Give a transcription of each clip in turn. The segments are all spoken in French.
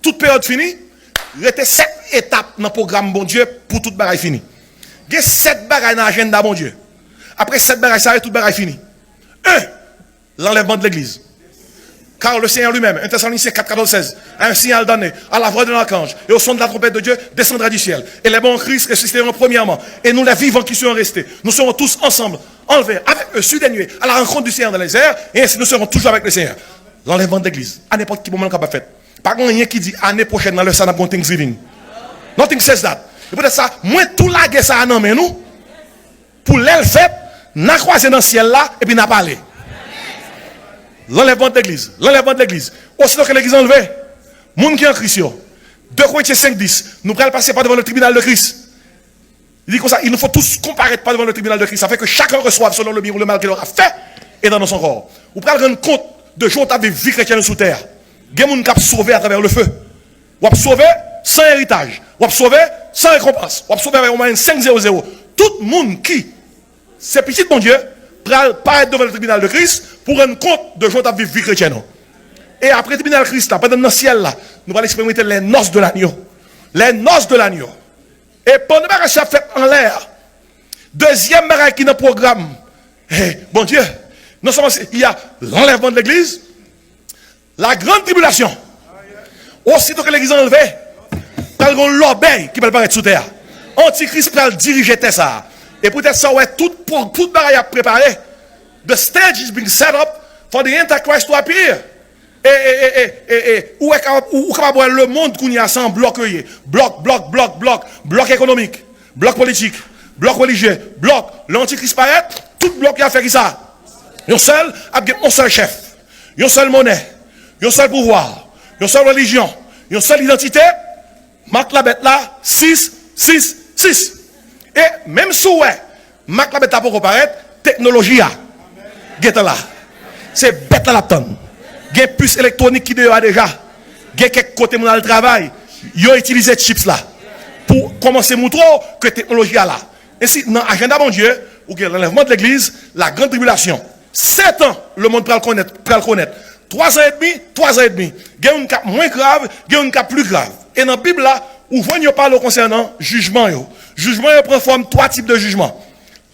toute période finie, il y a 7 étapes dans le programme bon Dieu pour toute bagaille finie. Il y a 7 bagailles dans l'agenda bon Dieu. Après 7 bagailles, ça y est, toute bagaille finie. 1. L'enlèvement de l'église. Car le Seigneur lui-même, 1 Thessaloniciens 4, 14, 16, a un signal donné à la voix de l'archange et au son de la trompette de Dieu descendra du ciel. Et les bons Christ ressusciteront premièrement. Et nous, les vivants qui seront restés, nous serons tous ensemble, enlevés avec eux sur des nuées, à la rencontre du Seigneur dans les airs. Et ainsi nous serons toujours avec le Seigneur. L'enlèvement de l'église, à n'importe quel moment qu'on va faire. Par contre, il y a qui dit année prochaine dans le Sana pour Thanksgiving. Nothing says that. Et peut-être ça, moi tout la guerre ça non mais nous pour l'élever, n'a croisé dans le ciel là et puis n'a parlé. L'enlèvement de l'église, l'enlèvement de l'église. Aussitôt que l'église est enlevée, monde qui est en Christ, 2 Corinthiens 5, 10, nous pourrons passer par devant le tribunal de Christ. Il dit comme ça, il nous faut tous comparaître par devant le tribunal de Christ. Ça fait que chacun reçoive selon le bien ou le mal qu'il aura fait et dans son corps. Vous pouvez rendre compte de gens qui avaient vie chrétienne sous terre. Il y a des gens qui ont sauvé à travers le feu. Ou ont sauvé sans héritage. Ou ont sauvé sans récompense. Ou ont sauvé avec au moins 500. Tout le monde qui, c'est petit mon Dieu, paraître devant le tribunal de Christ pour rendre compte de gens qui ont vécu vie chrétienne. Et après le tribunal de Christ, là, pendant le ciel, là, nous allons expérimenter les noces de l'agneau. Les noces de l'agneau. Et pendant que ça fait en l'air, deuxième bagaille qui est dans le programme, bon Dieu, non seulement il y a l'enlèvement de l'église, la grande tribulation. Aussitôt que l'église est enlevée, il y a l'obéi qui peut paraître sous terre. Antichrist peut diriger ça. Et peut-être ça ouais tout bagaille à préparer. The stage is being set up for the Antichrist to appear. Où est voir le monde qu'on y a sans bloc économique, bloc politique, bloc religieux, bloc l'antichrist paraît, tout bloc qui a fait qui ça. Un seul chef, une seule monnaie, un seul pouvoir, une seule religion, une seule identité. Marc la bête là 6. Et même si ouais, Marc la bête a pour apparaître, technologie a. Là. C'est bête à la tonne. Il y a puce électronique qui a déjà. Il y a quelques côtés dans le travail. Ils ont utilisé chips là. Pour commencer à montrer que la technologie est là. Ainsi, dans l'agenda mon Dieu, où il y a l'enlèvement de l'église, la grande tribulation. 7 ans, le monde peut le connaître. 3 ans et demi. Il y a un cas moins grave, il y a un cas plus grave. Et dans la Bible là, où vous parle concernant jugement. Jugement prend forme 3 types de jugements.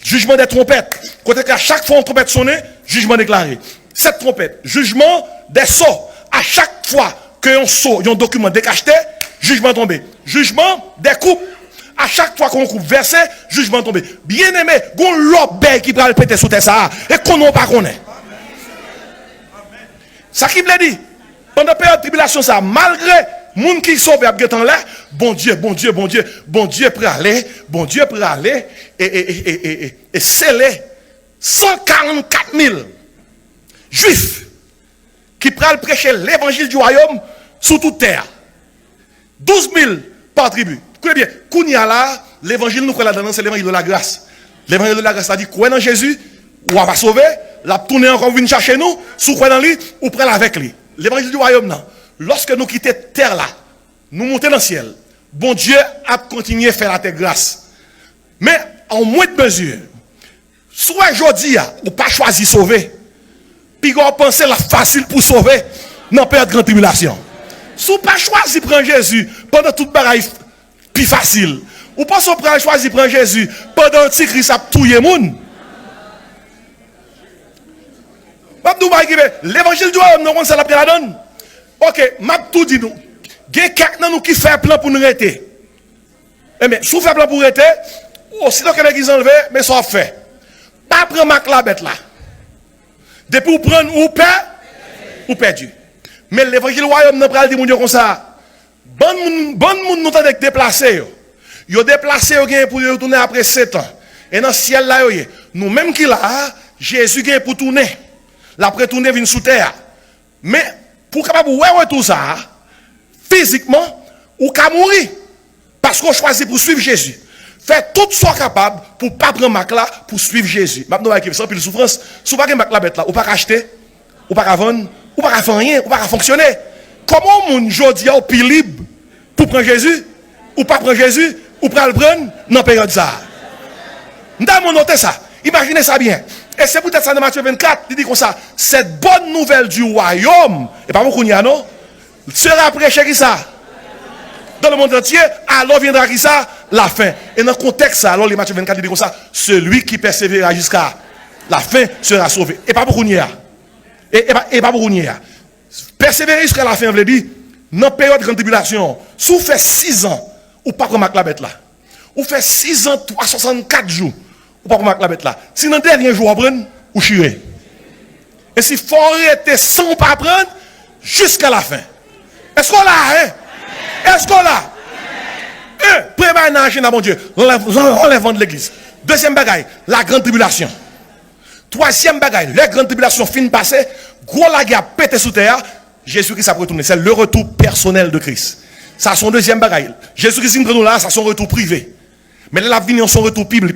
Jugement des trompettes. Côté qu'à chaque fois on trompette sonne, jugement déclaré. Cette trompette, jugement des sauts. À chaque fois qu'un saut, un document décacheté, jugement tombé. Jugement des coupes. À chaque fois qu'on coupe verset, jugement tombé. Bien aimé, gon l'obé qui va le péter sous terre ça et qu'on n'a pas connaît. Ça qui me dit, pendant la période de tribulation ça, malgré moun qui sauve à temps là, bon Dieu pour aller et sceller 144 000 juifs qui prennent prêcher l'évangile du royaume sous toute terre. 12 000 par tribu. Écoutez bien, Kounia là, l'évangile nous croit là-dedans, c'est l'évangile de la grâce. L'évangile de la grâce, ça dit, croyez dans Jésus, ou on va sauver, la tourner encore, venir chercher nous, sous croyez dans lui, ou prendre avec lui. L'évangile du royaume, non. Lorsque nous quittons terre là, nous montons dans le ciel, bon Dieu a continué à faire la terre grâce. Mais en moins de mesure, soit aujourd'hui, ou pas choisi sauver, puis on pense la facile pour sauver, dans la période de grande tribulation. Si vous pas choisi prendre Jésus pendant toute bagaille plus facile, ou pas choisi prendre Jésus pendant l'Antichrist a tué les gens. L'évangile du royaume, nous ça la donne. Ok, m'a tout dit nous. Il y a quelqu'un nous qui fait plan pour nous arrêter. Eh bien, si vous faites plan pour arrêter, aussitôt que l'église enlevée, mais ça fait. Pas prendre Mac la bête là. Depuis vous prendre ou perd, ou perdu. Mais l'évangile du royaume n'a pas dit mon Dieu comme ça. Bon monde nous t'a déplacé. Yo déplacé pour retourner après 7 ans. Et dans le ciel là, nous même qui là, Jésus vient pour tourner. L'après tourner vient sous terre. Mais pour capable ouais tout ça, physiquement, ou qu'à mourir. Parce qu'on choisit pour suivre Jésus. Faites tout ce soit capable pour ne pas prendre Mac là pour suivre Jésus. Maintenant, avec ça, puis la souffrance, si vous ne pouvez pas Mac bête là, ou pas acheter, ou pas vendre, ou pas faire rien, ou pas fonctionner. Comment mon jodi a plus libre pour prendre Jésus, ou pas prendre Jésus, ou pas le prendre dans la période ça. Nous avons noté ça. Imaginez ça bien. Et c'est peut-être ça dans Matthieu 24, il dit comme ça, cette bonne nouvelle du royaume, et pas beaucoup n'y a non, sera prêché qui ça? dans le monde entier, alors viendra qui ça? La fin. Et dans le contexte, alors les Matthieu 24 dit comme ça, celui qui persévérera jusqu'à la fin sera sauvé. Et pas beaucoup n'y a. Et pas beaucoup n'y a. Persévérer jusqu'à la fin, veut dire, dans la période de grande tribulation, si vous faites 6 ans, ou pas comme la bête là. Ou fait 6 ans, 364 jours, ou pas comme la bête là. Si dans le dernier jour, vous prenez, ou chirez. Et si faut arrêter sans pas prendre, jusqu'à la fin. Est-ce qu'on l'a, hein? Est-ce qu'on l'a? Premier bagaille, mon Dieu, l'enlèvement de l'église. Deuxième bagaille, la grande tribulation. Troisième bagaille, la grande tribulation fin passée, gros la guerre pété sous terre, Jésus-Christ a retourné. C'est le retour personnel de Christ. Ça, son deuxième bagaille. Jésus-Christ nous là, ça son retour privé. Mais là, il vient son retour public.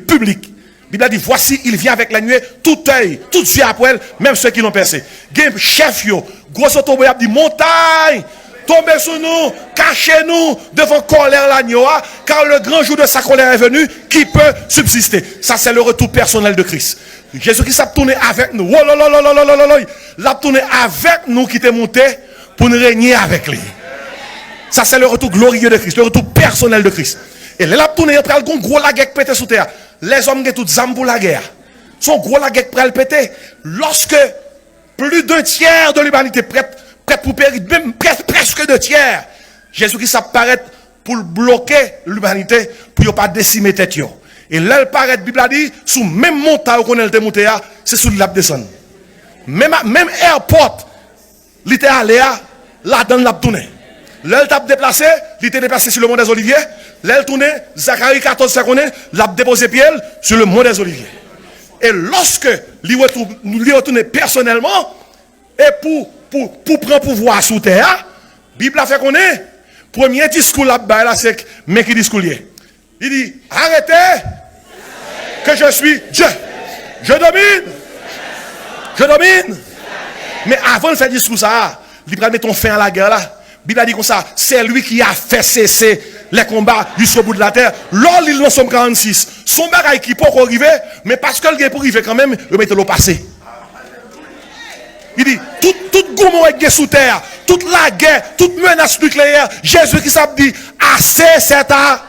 La Bible dit, voici, il vient avec la nuée, tout œil, tout yeux après elle, même ceux qui l'ont percé. Game chef yo, gros autobus dit, montagne, tombez sur nous, cachez-nous devant colère l'agneau, car le grand jour de sa colère est venu, qui peut subsister. Ça, c'est le retour personnel de Christ. Jésus-Christ a tourné avec nous. Il a tourné avec nous qui t'est monté pour nous régner avec lui. Ça, c'est le retour glorieux de Christ, le retour personnel de Christ. Et là, il a tourné, il a pris gros la guerre pété sous terre. Les hommes qui ont toutes armes pour la guerre. Son gros la guerre prêt à le péter. Lorsque plus d'un tiers de l'humanité prête pour périr, même presque 2 tiers, Jésus-Christ apparaît pour bloquer l'humanité, pour ne pas décimer tête. Et là, il paraît, la Bible a dit, sous même montagne qu'on est monté, c'est sous la descente. Même airport, il était allé là dans la tournée. Là, il a déplacé, il était déplacé sur le mont des Oliviers. Là, il tourné, Zacharie 14 secondes, il a déposé pied sur le mont des Oliviers. Et lorsque il retourne personnellement, et pour prendre pouvoir sous terre, la Bible a fait qu'on est, premier discours là-bas, c'est mais qui discours il dit, arrêtez, que je suis Dieu. Je domine. Je domine. Mais avant de faire discours ça, il va mettre ton fin à la guerre là. Bible a dit comme ça, c'est lui qui a fait cesser les combats jusqu'au bout de la terre. Lors il en Somme 46, son bagage qui peut arriver, mais parce que le pour arriver quand même, il met le passé. Il dit, tout gourmand est sous terre, toute la guerre, toute menace nucléaire, Jésus qui s'est dit, assez c'est à.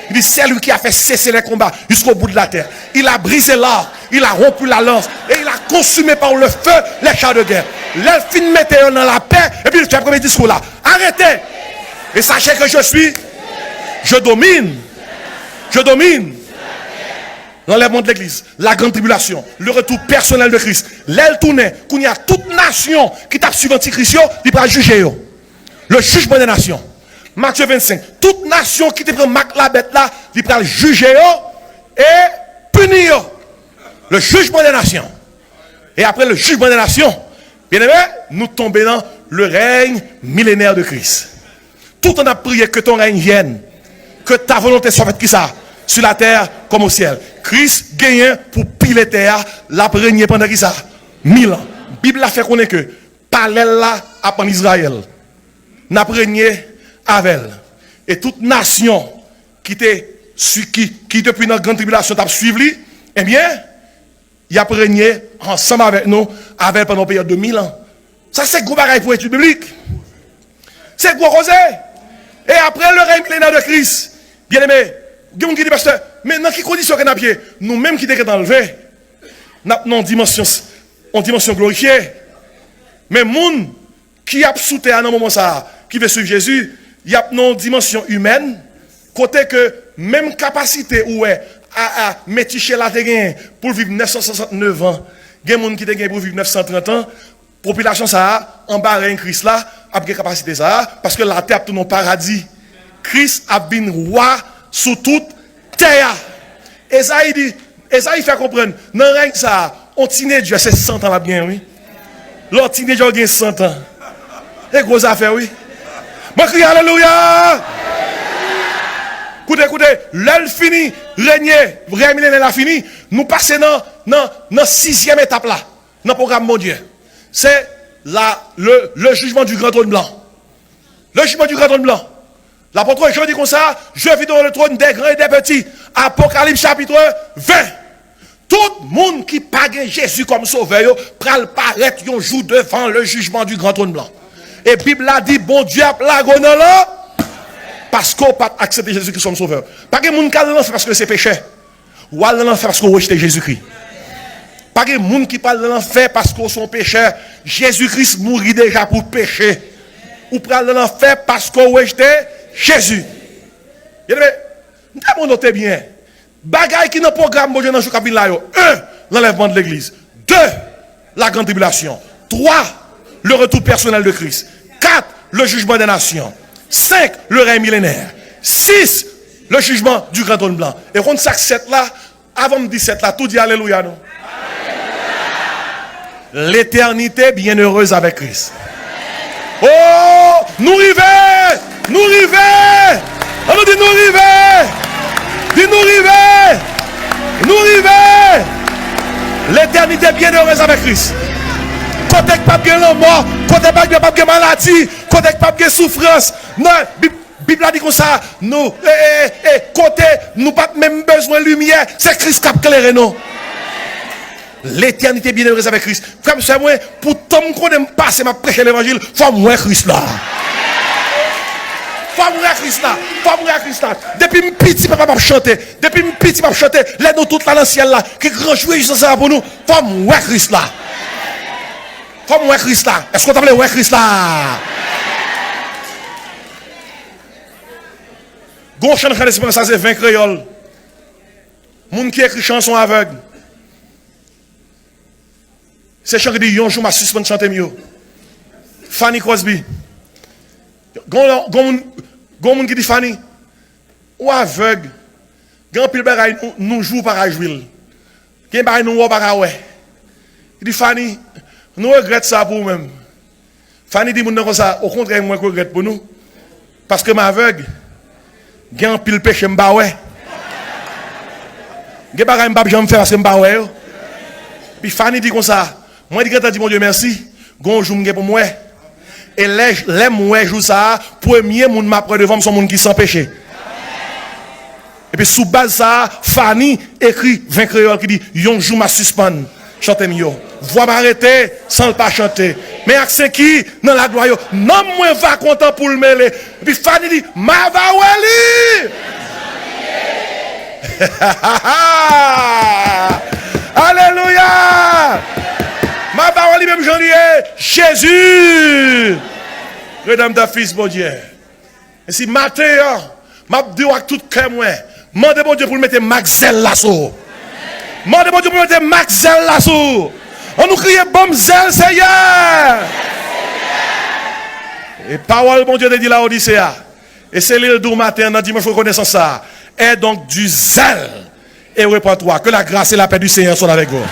Il dit, c'est lui qui a fait cesser les combats jusqu'au bout de la terre. Il a brisé l'arc, il a rompu la lance, et il a consumé par le feu les chars de guerre. L'elfine mettait dans la paix, et puis il fait le premier discours là. Arrêtez! Et sachez que je domine. L'enlèvement de l'église, la grande tribulation, le retour personnel de Christ. L'aile tournée, qu'il y a toute nation qui tape sur l'antichrist, il va juger. Le jugement des nations. Matthieu 25. Toute nation qui te prend la bête là, il va juger et punir. Le jugement des nations. Et après le jugement des nations, bien aimé, nous tombons dans le règne millénaire de Christ. Tout en a prié que ton règne vienne. Que ta volonté soit faite qui ça? Sur la terre comme au ciel. Christ gagne pour piler terre, l'a régné pendant qui ça? 1000 ans. La Bible a fait qu'on est que parallèle là en Israël. N'a régné avec elle. Et toute nation qui depuis notre grande tribulation t'a suivi, eh bien, il a régné ensemble avec nous avec pendant une période de 1000 ans. Ça c'est gros bagaille pour étude biblique. C'est gros rosé. Et après le règne millénaire de Christ, bien aimé, il y a qui dit, pasteur, mais dans quelles conditions qu'on a pied, nous-mêmes qui sommes enlevés, nous avons une dimension glorifiée. Mais les gens qui a sauté à un moment ça, qui veut suivre Jésus, il y a une dimension humaine, côté que même capacité où est à méticher la terre pour vivre 969 ans, il y a des gens qui ont pour vivre 930 ans, population ça, en bas de Christ là, a une capacité ça, parce que la terre est un paradis. Christ a bien roi sous toute terre. Et ça, il dit, et ça, il fait comprendre, dans le règne ça, on tine Dieu, c'est 100 ans là bien, oui. L'autre tine Dieu, il 100 ans. Et gros affaire, oui. Moi, crie alléluia. Écoutez, l'heure fini, régner, vrai millénaire a fini, nous passons dans 6e étape là, dans le programme mondial. C'est le jugement du grand trône blanc. Le jugement du grand trône blanc. L'apôtre Jean dit comme ça, je vis dans le trône des grands et des petits. Apocalypse chapitre 20. Tout le monde qui pague Jésus comme sauveur, pral paraître un jour devant le jugement du grand trône blanc. Et la Bible a dit, bon Dieu a plago dans là. parce qu'on pas accepté Jésus-Christ comme sauveur. Pas que moun qui parle parce que c'est péché. Ou aller dans l'enfer parce qu'on rejette Jésus-Christ. Pas que moun qui parle de l'enfer parce qu'on sont pécheurs. Jésus-Christ mourit déjà pour péché. Ou parle de l'enfer parce qu'on rejette Jésus. Nous notez bien. Bagaille qui dans le programme bon Dieu dans le chapitre là. 1. L'enlèvement de l'église. 2. La grande tribulation. 3. Le retour personnel de Christ. 4. Le jugement des nations. 5. Le règne millénaire. 6. Le jugement du grand trône blanc. Et contre ça, 7 là, avant de dire 7 là, tout dit alléluia, non? L'éternité bienheureuse avec Christ. Oh, nous rivons, nous rivons. On nous dit nous rivons. Dis nous rivons. Nous rivons. L'éternité bienheureuse avec Christ. Côté que pas bien la mort, côté pas bien maladie, côté que pas bien souffrance. Non, Bible a dit comme ça, nous, côté, nous pas même besoin de lumière, c'est Christ qui a éclairé nous. L'éternité bienheureuse avec Christ. Comme ça, moi, pour tout le monde qui passe, m'a prêcher l'évangile, faut mourir Christ là. Faut mourir Christ là. Faut mourir Christ là. Depuis mon petit papa m'a chanté. Depuis mon petit papa chanté, les nous toutes là dans le ciel là, qui grand jouer juste ça pour nous. Faut mourir Christ là. Faut mourir Christ là. Est-ce qu'on t'appelle mourir Christ là? Gon chant de l'espérance, ça c'est 20 créoles. Moun qui écrit chanson aveugle. C'est chant qui dit yon jour m'a suspend chanter mieux. Fanny Crosby. Gon moun qui dit Fanny ou aveugle. Grand pile bagay nous joue par jouer. Gen bagay nous ou par ouais. Il dit Fanny, nous regrette ça pour nous-mêmes. Fanny dit moun comme ça, au contraire moi regrette pour nous parce que m'aveugle. Gen pile péché m'ba ouais. Gen bagay m'ba jamais faire parce que m'ba ouais. Puis Fanny dit comme ça, moi dit que dit mon Dieu merci, gon jour m'gè pour moi. Et les moi jour ça, premier moun m'a près devant son monde qui sans péché. Et puis sous base ça, Fanny écrit 20 créoles qui dit yon jour m'a suspend chanter mieux. Voix m'arrêter sans le pas chanter. Mais accès qui dans la gloire non moins va content pour le mêler. Et puis Fanny dit ma va wali. Alléluia. Ma va wali même janvier Jésus. Redame ta fils bon Dieu. Et si matin m'a dit avec tout cœur moi, mandez bon Dieu pour mettre Maxel là-sous. Mandez bon Dieu pour mettre Maxel là-sous. On nous crie bon zèle Seigneur. Et parole bon Dieu te dit la Odyssée. Et c'est l'île du matin dans dimanche reconnaissance ça. Et donc du zèle et répands-toi. Que la grâce et la paix du Seigneur soient avec vous.